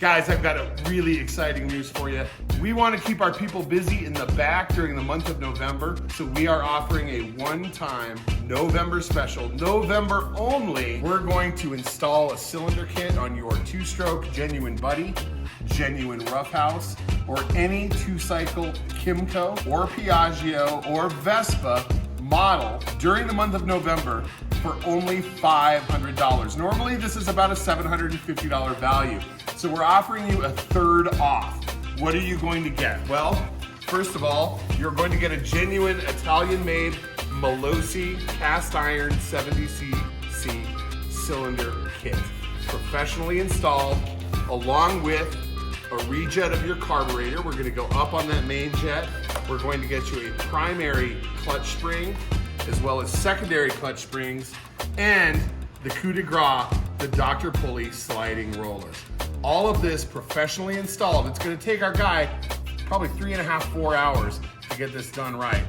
Guys, I've got a really exciting news for you. We want to keep our people busy in the back during the month of November, so we are offering a one-time November special, November only. We're going to install a cylinder kit on your two-stroke Genuine Buddy, Genuine Roughhouse, or any two-cycle Kymco or Piaggio or Vespa model during the month of November for only $500. Normally, this is about a $750 value. So we're offering you a third off. What are you going to get? Well, first of all, you're going to get a genuine Italian-made Malossi cast iron 70cc cylinder kit, professionally installed, along with a rejet of your carburetor. We're going to go up on that main jet. We're going to get you a primary clutch spring, as well as secondary clutch springs, and the coup de grace, the Dr. Pulley sliding rollers. All of this professionally installed. It's going to take our guy probably 3.5, 4 hours to get this done right.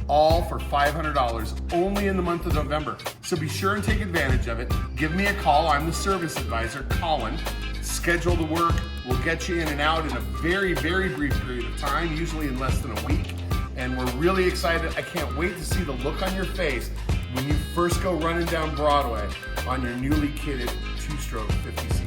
All for $500, only in the month of November. So be sure and take advantage of it. Give me a call. I'm the service advisor, Colin. Schedule the work. We'll get you in and out in a very, very brief period of time, usually in less than a week. And we're really excited. I can't wait to see the look on your face when you first go running down Broadway on your newly kitted two-stroke 56.